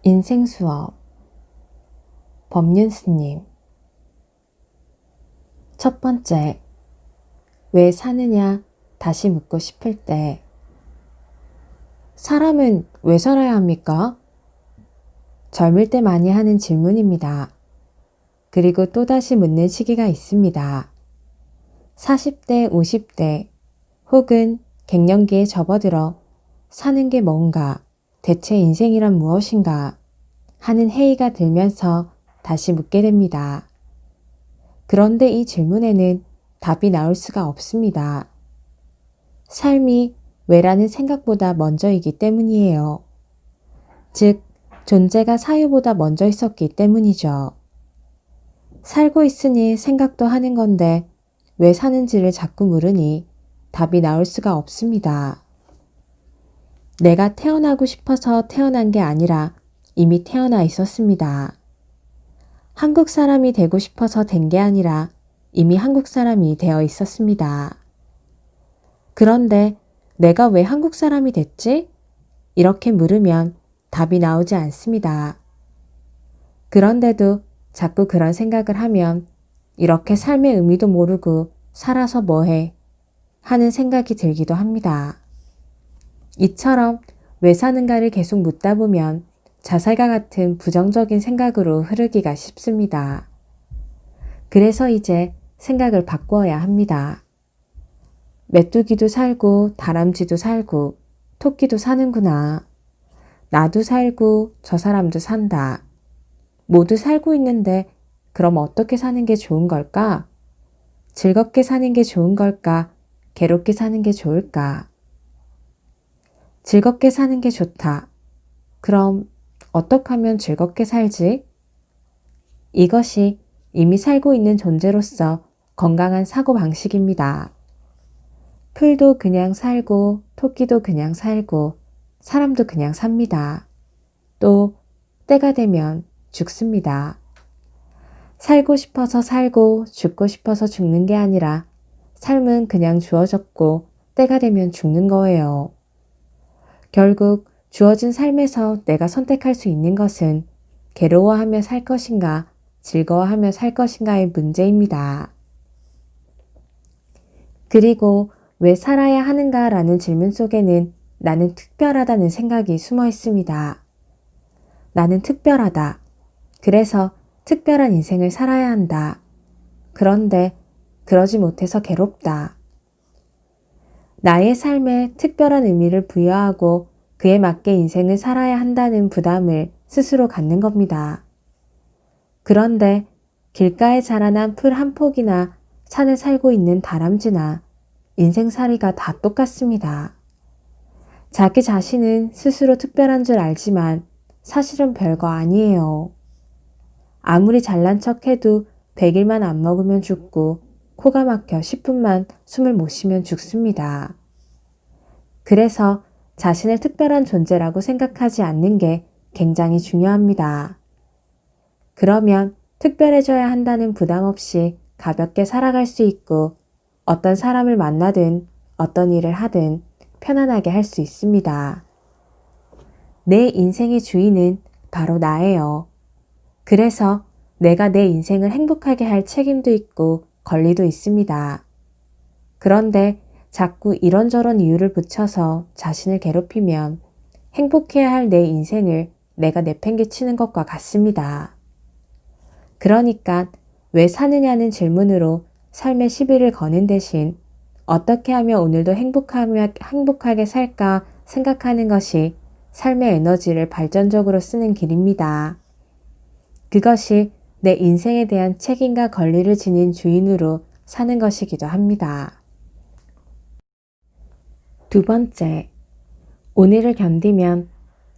인생 수업 법륜스님. 첫 번째, 왜 사느냐 다시 묻고 싶을 때, 사람은 왜 살아야 합니까? 젊을 때 많이 하는 질문입니다. 그리고 또다시 묻는 시기가 있습니다. 40대, 50대 혹은 갱년기에 접어들어 사는 게 뭔가, 대체 인생이란 무엇인가 하는 회의가 들면서 다시 묻게 됩니다. 그런데 이 질문에는 답이 나올 수가 없습니다. 삶이 왜라는 생각보다 먼저이기 때문이에요. 즉, 존재가 사유보다 먼저 있었기 때문이죠. 살고 있으니 생각도 하는 건데 왜 사는지를 자꾸 물으니 답이 나올 수가 없습니다. 내가 태어나고 싶어서 태어난 게 아니라 이미 태어나 있었습니다. 한국 사람이 되고 싶어서 된 게 아니라 이미 한국 사람이 되어 있었습니다. 그런데 내가 왜 한국 사람이 됐지? 이렇게 물으면 답이 나오지 않습니다. 그런데도 자꾸 그런 생각을 하면 이렇게 삶의 의미도 모르고 살아서 뭐해? 하는 생각이 들기도 합니다. 이처럼 왜 사는가를 계속 묻다 보면 자살과 같은 부정적인 생각으로 흐르기가 쉽습니다. 그래서 이제 생각을 바꾸어야 합니다. 메뚜기도 살고 다람쥐도 살고 토끼도 사는구나. 나도 살고 저 사람도 산다. 모두 살고 있는데 그럼 어떻게 사는 게 좋은 걸까? 즐겁게 사는 게 좋은 걸까? 괴롭게 사는 게 좋을까? 즐겁게 사는 게 좋다. 그럼 어떻게 하면 즐겁게 살지? 이것이 이미 살고 있는 존재로서 건강한 사고방식입니다. 풀도 그냥 살고 토끼도 그냥 살고 사람도 그냥 삽니다. 또 때가 되면 죽습니다. 살고 싶어서 살고 죽고 싶어서 죽는 게 아니라 삶은 그냥 주어졌고 때가 되면 죽는 거예요. 결국 주어진 삶에서 내가 선택할 수 있는 것은 괴로워하며 살 것인가 즐거워하며 살 것인가의 문제입니다. 그리고 왜 살아야 하는가라는 질문 속에는 나는 특별하다는 생각이 숨어 있습니다. 나는 특별하다. 그래서 특별한 인생을 살아야 한다. 그런데 그러지 못해서 괴롭다. 나의 삶에 특별한 의미를 부여하고 그에 맞게 인생을 살아야 한다는 부담을 스스로 갖는 겁니다. 그런데 길가에 자라난 풀 한 폭이나 산에 살고 있는 다람쥐나 인생살이가 다 똑같습니다. 자기 자신은 스스로 특별한 줄 알지만 사실은 별거 아니에요. 아무리 잘난 척해도 100일만 안 먹으면 죽고 코가 막혀 10분만 숨을 못 쉬면 죽습니다. 그래서 자신을 특별한 존재라고 생각하지 않는 게 굉장히 중요합니다. 그러면 특별해져야 한다는 부담 없이 가볍게 살아갈 수 있고 어떤 사람을 만나든 어떤 일을 하든 편안하게 할 수 있습니다. 내 인생의 주인은 바로 나예요. 그래서 내가 내 인생을 행복하게 할 책임도 있고 권리도 있습니다. 그런데 자꾸 이런저런 이유를 붙여서 자신을 괴롭히면 행복해야 할 내 인생을 내가 내팽개치는 것과 같습니다. 그러니까 왜 사느냐는 질문으로 삶의 시비를 거는 대신 어떻게 하면 오늘도 행복하게 살까 생각하는 것이 삶의 에너지를 발전적으로 쓰는 길입니다. 그것이 내 인생에 대한 책임과 권리를 지닌 주인으로 사는 것이기도 합니다. 두 번째, 오늘을 견디면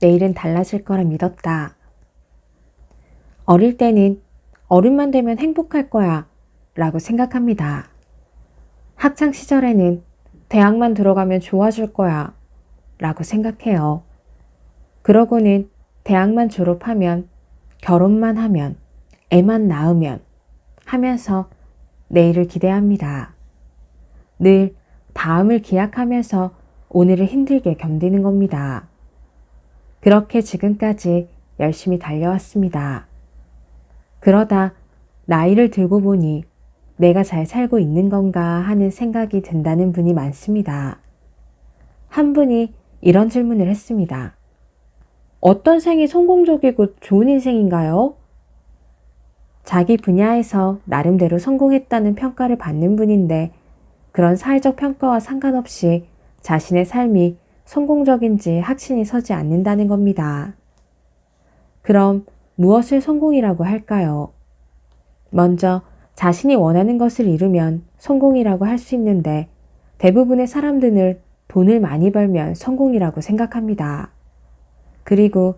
내일은 달라질 거라 믿었다. 어릴 때는 어른만 되면 행복할 거야 라고 생각합니다. 학창 시절에는 대학만 들어가면 좋아질 거야 라고 생각해요. 그러고는 대학만 졸업하면 결혼만 하면 애만 낳으면 하면서 내일을 기대합니다. 늘 다음을 기약하면서 오늘을 힘들게 견디는 겁니다. 그렇게 지금까지 열심히 달려왔습니다. 그러다 나이를 들고 보니 내가 잘 살고 있는 건가 하는 생각이 든다는 분이 많습니다. 한 분이 이런 질문을 했습니다. 어떤 생이 성공적이고 좋은 인생인가요? 자기 분야에서 나름대로 성공했다는 평가를 받는 분인데 그런 사회적 평가와 상관없이 자신의 삶이 성공적인지 확신이 서지 않는다는 겁니다. 그럼 무엇을 성공이라고 할까요? 먼저 자신이 원하는 것을 이루면 성공이라고 할 수 있는데 대부분의 사람들은 돈을 많이 벌면 성공이라고 생각합니다. 그리고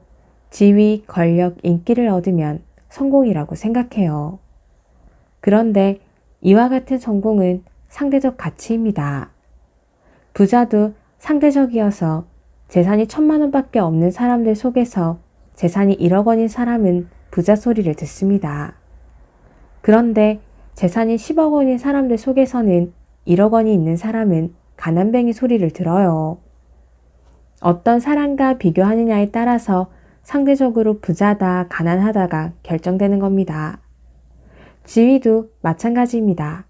지위, 권력, 인기를 얻으면 성공이라고 생각해요. 그런데 이와 같은 성공은 상대적 가치입니다. 부자도 상대적이어서 재산이 1,000만 원밖에 없는 사람들 속에서 재산이 1억 원인 사람은 부자 소리를 듣습니다. 그런데 재산이 10억 원인 사람들 속에서는 1억 원이 있는 사람은 가난뱅이 소리를 들어요. 어떤 사람과 비교하느냐에 따라서 상대적으로 부자다, 가난하다가 결정되는 겁니다. 지위도 마찬가지입니다.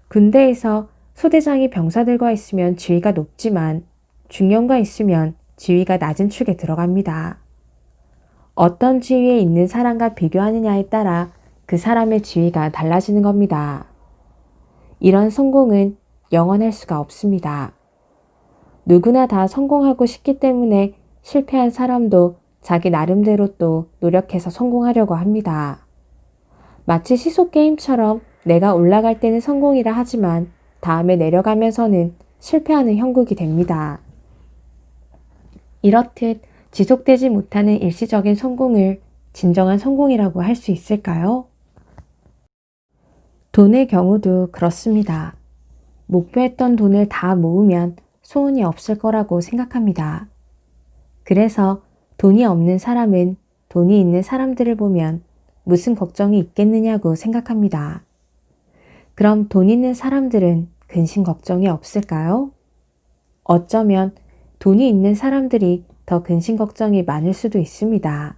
군대에서 소대장이 병사들과 있으면 지위가 높지만 중령과 있으면 지위가 낮은 축에 들어갑니다. 어떤 지위에 있는 사람과 비교하느냐에 따라 그 사람의 지위가 달라지는 겁니다. 이런 성공은 영원할 수가 없습니다. 누구나 다 성공하고 싶기 때문에 실패한 사람도 자기 나름대로 또 노력해서 성공하려고 합니다. 마치 시소게임처럼 내가 올라갈 때는 성공이라 하지만 다음에 내려가면서는 실패하는 형국이 됩니다. 이렇듯 지속되지 못하는 일시적인 성공을 진정한 성공이라고 할 수 있을까요? 돈의 경우도 그렇습니다. 목표했던 돈을 다 모으면 소원이 없을 거라고 생각합니다. 그래서 돈이 없는 사람은 돈이 있는 사람들을 보면 무슨 걱정이 있겠느냐고 생각합니다. 그럼 돈 있는 사람들은 근심 걱정이 없을까요? 어쩌면 돈이 있는 사람들이 더 근심 걱정이 많을 수도 있습니다.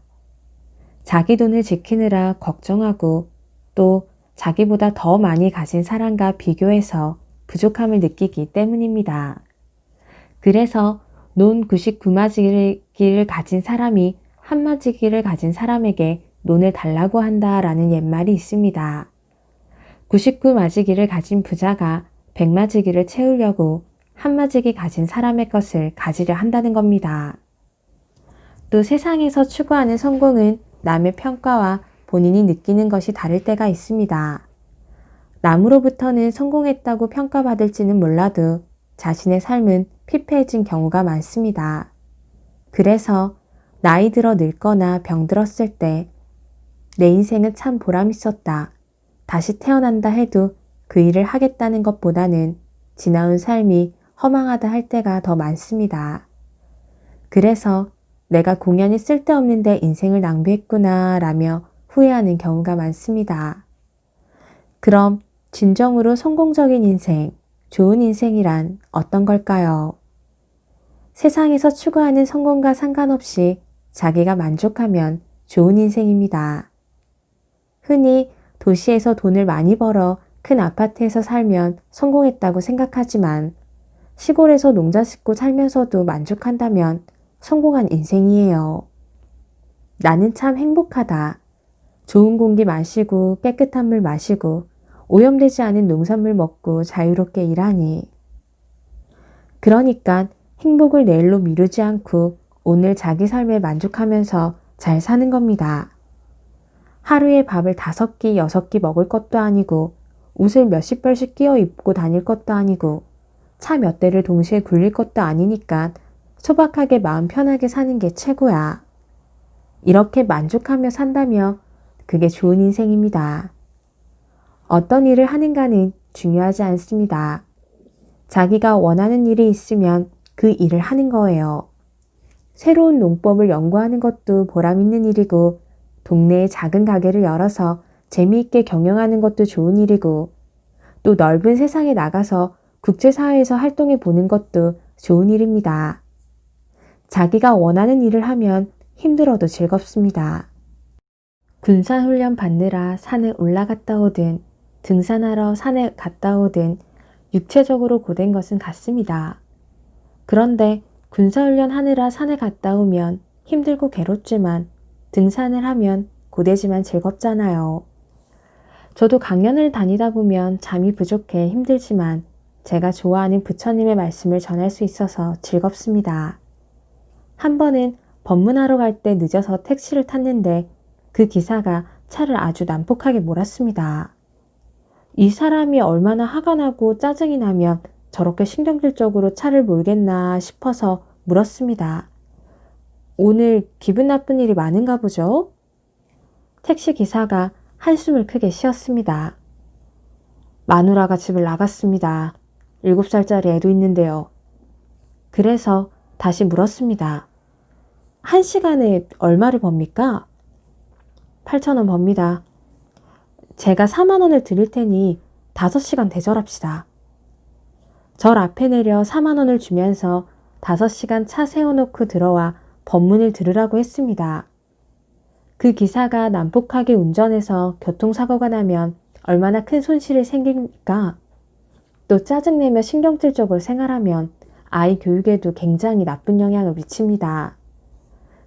자기 돈을 지키느라 걱정하고 또 자기보다 더 많이 가진 사람과 비교해서 부족함을 느끼기 때문입니다. 그래서 논 99마지기를 가진 사람이 한마지기를 가진 사람에게 논을 달라고 한다라는 옛말이 있습니다. 99마지기를 가진 부자가 100마지기를 채우려고 한마지기 가진 사람의 것을 가지려 한다는 겁니다. 또 세상에서 추구하는 성공은 남의 평가와 본인이 느끼는 것이 다를 때가 있습니다. 남으로부터는 성공했다고 평가받을지는 몰라도 자신의 삶은 피폐해진 경우가 많습니다. 그래서 나이 들어 늙거나 병들었을 때 내 인생은 참 보람있었다. 다시 태어난다 해도 그 일을 하겠다는 것보다는 지나온 삶이 허망하다 할 때가 더 많습니다. 그래서 내가 공연히 쓸데없는데 인생을 낭비했구나 라며 후회하는 경우가 많습니다. 그럼 진정으로 성공적인 인생, 좋은 인생이란 어떤 걸까요? 세상에서 추구하는 성공과 상관없이 자기가 만족하면 좋은 인생입니다. 흔히 도시에서 돈을 많이 벌어 큰 아파트에서 살면 성공했다고 생각하지만 시골에서 농사 짓고 살면서도 만족한다면 성공한 인생이에요. 나는 참 행복하다. 좋은 공기 마시고 깨끗한 물 마시고 오염되지 않은 농산물 먹고 자유롭게 일하니. 그러니까 행복을 내일로 미루지 않고 오늘 자기 삶에 만족하면서 잘 사는 겁니다. 하루에 밥을 5끼, 6끼 먹을 것도 아니고 옷을 몇십 벌씩 끼워 입고 다닐 것도 아니고 차 몇 대를 동시에 굴릴 것도 아니니까 소박하게 마음 편하게 사는 게 최고야. 이렇게 만족하며 산다며 그게 좋은 인생입니다. 어떤 일을 하는가는 중요하지 않습니다. 자기가 원하는 일이 있으면 그 일을 하는 거예요. 새로운 농법을 연구하는 것도 보람 있는 일이고 동네에 작은 가게를 열어서 재미있게 경영하는 것도 좋은 일이고 또 넓은 세상에 나가서 국제사회에서 활동해 보는 것도 좋은 일입니다. 자기가 원하는 일을 하면 힘들어도 즐겁습니다. 군사훈련 받느라 산에 올라갔다 오든 등산하러 산에 갔다 오든 육체적으로 고된 것은 같습니다. 그런데 군사훈련 하느라 산에 갔다 오면 힘들고 괴롭지만 등산을 하면 고되지만 즐겁잖아요. 저도 강연을 다니다 보면 잠이 부족해 힘들지만 제가 좋아하는 부처님의 말씀을 전할 수 있어서 즐겁습니다. 한 번은 법문하러 갈 때 늦어서 택시를 탔는데 그 기사가 차를 아주 난폭하게 몰았습니다. 이 사람이 얼마나 화가 나고 짜증이 나면 저렇게 신경질적으로 차를 몰겠나 싶어서 물었습니다. 오늘 기분 나쁜 일이 많은가 보죠? 택시 기사가 한숨을 크게 쉬었습니다. 마누라가 집을 나갔습니다. 7살짜리 애도 있는데요. 그래서 다시 물었습니다. 1시간에 얼마를 법니까? 8,000원 법니다. 제가 4만 원을 드릴 테니 5시간 대절합시다. 절 앞에 내려 4만 원을 주면서 5시간 차 세워놓고 들어와 법문을 들으라고 했습니다. 그 기사가 난폭하게 운전해서 교통사고가 나면 얼마나 큰 손실이 생깁니까? 또 짜증내며 신경질적으로 생활하면 아이 교육에도 굉장히 나쁜 영향을 미칩니다.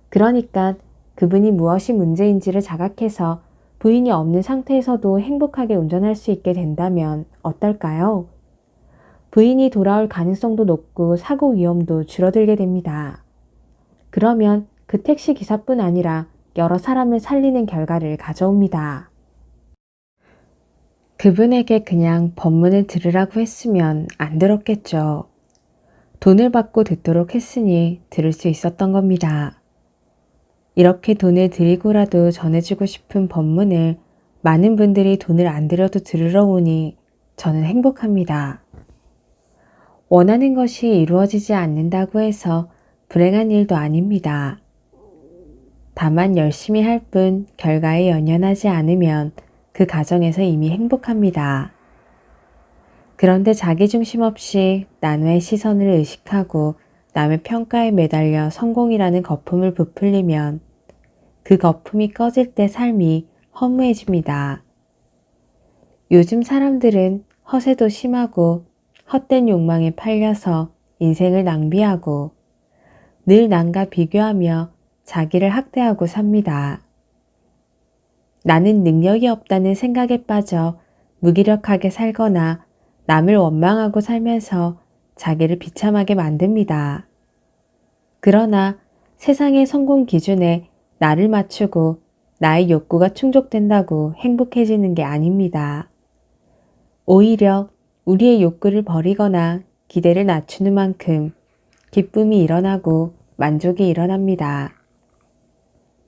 그러니까 그분이 무엇이 문제인지를 자각해서 부인이 없는 상태에서도 행복하게 운전할 수 있게 된다면 어떨까요? 부인이 돌아올 가능성도 높고 사고 위험도 줄어들게 됩니다. 그러면 그 택시 기사뿐 아니라 여러 사람을 살리는 결과를 가져옵니다. 그분에게 그냥 법문을 들으라고 했으면 안 들었겠죠. 돈을 받고 듣도록 했으니 들을 수 있었던 겁니다. 이렇게 돈을 드리고라도 전해주고 싶은 법문을 많은 분들이 돈을 안 들여도 들으러 오니 저는 행복합니다. 원하는 것이 이루어지지 않는다고 해서 불행한 일도 아닙니다. 다만 열심히 할 뿐 결과에 연연하지 않으면 그 과정에서 이미 행복합니다. 그런데 자기중심 없이 남의 시선을 의식하고 남의 평가에 매달려 성공이라는 거품을 부풀리면 그 거품이 꺼질 때 삶이 허무해집니다. 요즘 사람들은 허세도 심하고 헛된 욕망에 팔려서 인생을 낭비하고 늘 남과 비교하며 자기를 학대하고 삽니다. 나는 능력이 없다는 생각에 빠져 무기력하게 살거나 남을 원망하고 살면서 자기를 비참하게 만듭니다. 그러나 세상의 성공 기준에 나를 맞추고 나의 욕구가 충족된다고 행복해지는 게 아닙니다. 오히려 우리의 욕구를 버리거나 기대를 낮추는 만큼 기쁨이 일어나고 만족이 일어납니다.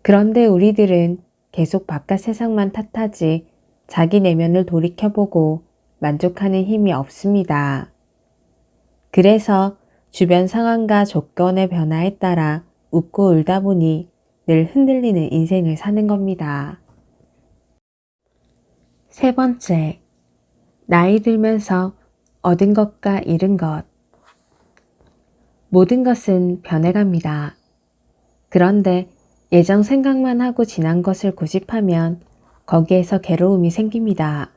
그런데 우리들은 계속 바깥 세상만 탓하지 자기 내면을 돌이켜보고 만족하는 힘이 없습니다. 그래서 주변 상황과 조건의 변화에 따라 웃고 울다 보니 늘 흔들리는 인생을 사는 겁니다. 세 번째, 나이 들면서 얻은 것과 잃은 것. 모든 것은 변해갑니다. 그런데 예전 생각만 하고 지난 것을 고집하면 거기에서 괴로움이 생깁니다.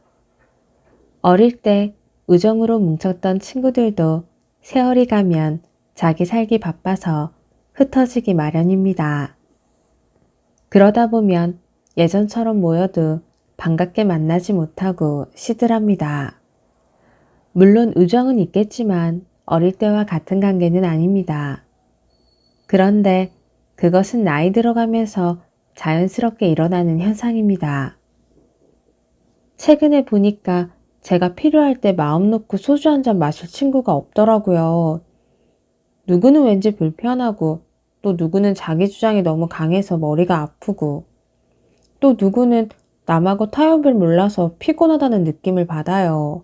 어릴 때 우정으로 뭉쳤던 친구들도 세월이 가면 자기 살기 바빠서 흩어지기 마련입니다. 그러다 보면 예전처럼 모여도 반갑게 만나지 못하고 시들합니다. 물론 우정은 있겠지만 어릴 때와 같은 관계는 아닙니다. 그런데 그것은 나이 들어가면서 자연스럽게 일어나는 현상입니다. 최근에 보니까 제가 필요할 때 마음 놓고 소주 한 잔 마실 친구가 없더라고요. 누구는 왠지 불편하고 또 누구는 자기 주장이 너무 강해서 머리가 아프고 또 누구는 남하고 타협을 몰라서 피곤하다는 느낌을 받아요.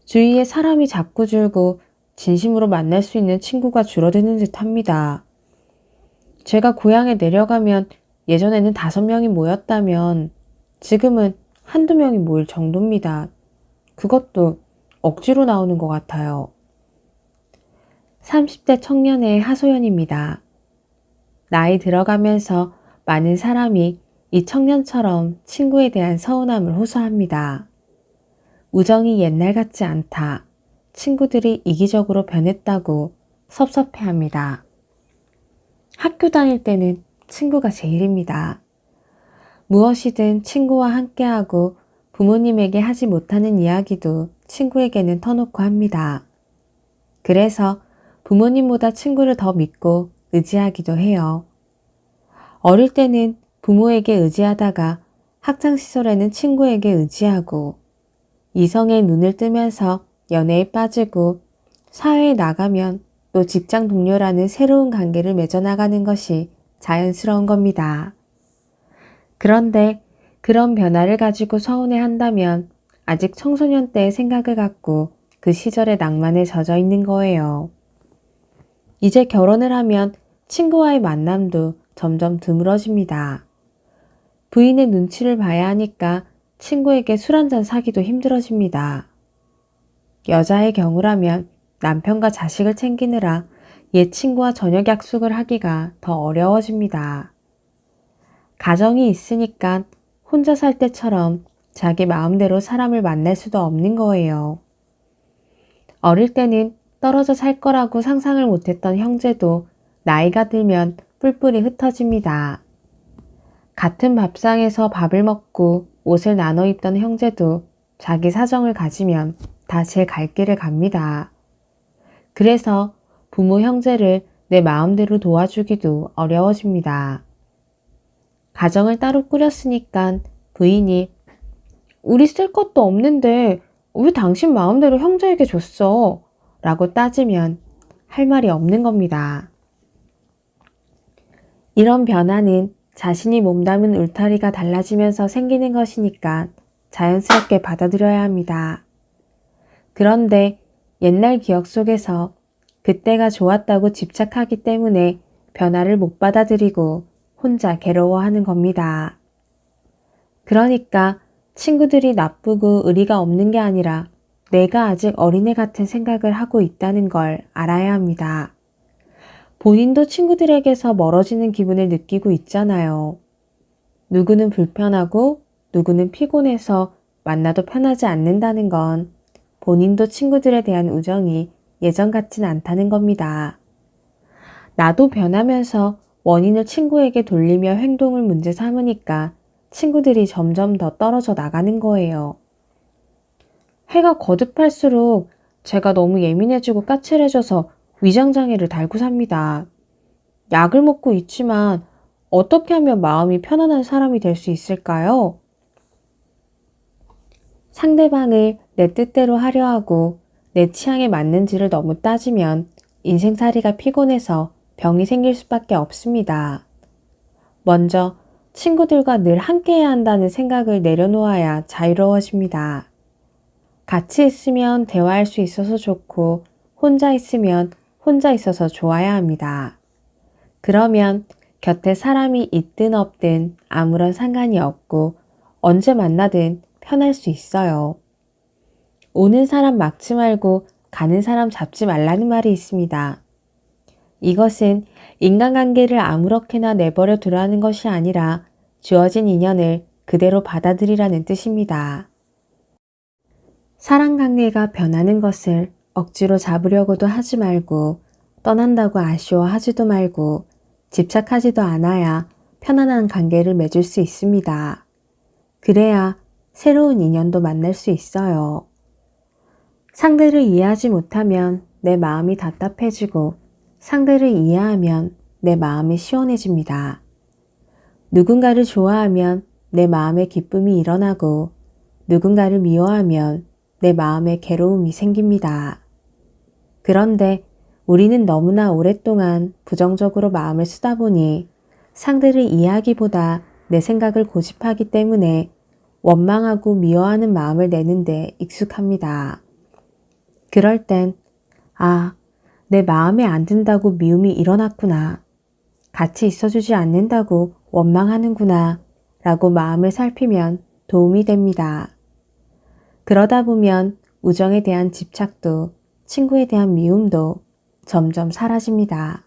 주위에 사람이 자꾸 줄고 진심으로 만날 수 있는 친구가 줄어드는 듯 합니다. 제가 고향에 내려가면 예전에는 5명이 모였다면 지금은 한두 명이 모일 정도입니다. 그것도 억지로 나오는 것 같아요. 30대 청년의 하소연입니다. 나이 들어가면서 많은 사람이 이 청년처럼 친구에 대한 서운함을 호소합니다. 우정이 옛날 같지 않다. 친구들이 이기적으로 변했다고 섭섭해합니다. 학교 다닐 때는 친구가 제일입니다. 무엇이든 친구와 함께하고 부모님에게 하지 못하는 이야기도 친구에게는 터놓고 합니다. 그래서 부모님보다 친구를 더 믿고 의지하기도 해요. 어릴 때는 부모에게 의지하다가 학창시절에는 친구에게 의지하고 이성의 눈을 뜨면서 연애에 빠지고 사회에 나가면 또 직장 동료라는 새로운 관계를 맺어나가는 것이 자연스러운 겁니다. 그런데 그런 변화를 가지고 서운해한다면 아직 청소년 때의 생각을 갖고 그 시절의 낭만에 젖어 있는 거예요. 이제 결혼을 하면 친구와의 만남도 점점 드물어집니다. 부인의 눈치를 봐야 하니까 친구에게 술 한잔 사기도 힘들어집니다. 여자의 경우라면 남편과 자식을 챙기느라 옛 친구와 저녁 약속을 하기가 더 어려워집니다. 가정이 있으니까 혼자 살 때처럼 자기 마음대로 사람을 만날 수도 없는 거예요. 어릴 때는 떨어져 살 거라고 상상을 못했던 형제도 나이가 들면 뿔뿔이 흩어집니다. 같은 밥상에서 밥을 먹고 옷을 나눠 입던 형제도 자기 사정을 가지면 다 제 갈 길을 갑니다. 그래서 부모 형제를 내 마음대로 도와주기도 어려워집니다. 가정을 따로 꾸렸으니까 부인이 우리 쓸 것도 없는데 왜 당신 마음대로 형제에게 줬어? 라고 따지면 할 말이 없는 겁니다. 이런 변화는 자신이 몸담은 울타리가 달라지면서 생기는 것이니까 자연스럽게 받아들여야 합니다. 그런데 옛날 기억 속에서 그때가 좋았다고 집착하기 때문에 변화를 못 받아들이고 혼자 괴로워하는 겁니다. 그러니까 친구들이 나쁘고 의리가 없는 게 아니라 내가 아직 어린애 같은 생각을 하고 있다는 걸 알아야 합니다. 본인도 친구들에게서 멀어지는 기분을 느끼고 있잖아요. 누구는 불편하고 누구는 피곤해서 만나도 편하지 않는다는 건 본인도 친구들에 대한 우정이 예전 같진 않다는 겁니다. 나도 변하면서 원인을 친구에게 돌리며 행동을 문제 삼으니까 친구들이 점점 더 떨어져 나가는 거예요. 해가 거듭할수록 제가 너무 예민해지고 까칠해져서 위장장애를 달고 삽니다. 약을 먹고 있지만 어떻게 하면 마음이 편안한 사람이 될 수 있을까요? 상대방을 내 뜻대로 하려 하고 내 취향에 맞는지를 너무 따지면 인생살이가 피곤해서 병이 생길 수밖에 없습니다. 먼저 친구들과 늘 함께해야 한다는 생각을 내려놓아야 자유로워집니다. 같이 있으면 대화할 수 있어서 좋고 혼자 있으면 혼자 있어서 좋아야 합니다. 그러면 곁에 사람이 있든 없든 아무런 상관이 없고 언제 만나든 편할 수 있어요. 오는 사람 막지 말고 가는 사람 잡지 말라는 말이 있습니다. 이것은 인간관계를 아무렇게나 내버려 두라는 것이 아니라 주어진 인연을 그대로 받아들이라는 뜻입니다. 사랑관계가 변하는 것을 억지로 잡으려고도 하지 말고 떠난다고 아쉬워하지도 말고 집착하지도 않아야 편안한 관계를 맺을 수 있습니다. 그래야 새로운 인연도 만날 수 있어요. 상대를 이해하지 못하면 내 마음이 답답해지고 상대를 이해하면 내 마음이 시원해집니다. 누군가를 좋아하면 내 마음에 기쁨이 일어나고 누군가를 미워하면 내 마음에 괴로움이 생깁니다. 그런데 우리는 너무나 오랫동안 부정적으로 마음을 쓰다 보니 상대를 이해하기보다 내 생각을 고집하기 때문에 원망하고 미워하는 마음을 내는데 익숙합니다. 그럴 땐 내 마음에 안 든다고 미움이 일어났구나. 같이 있어주지 않는다고 원망하는구나 라고 마음을 살피면 도움이 됩니다. 그러다 보면 우정에 대한 집착도 친구에 대한 미움도 점점 사라집니다.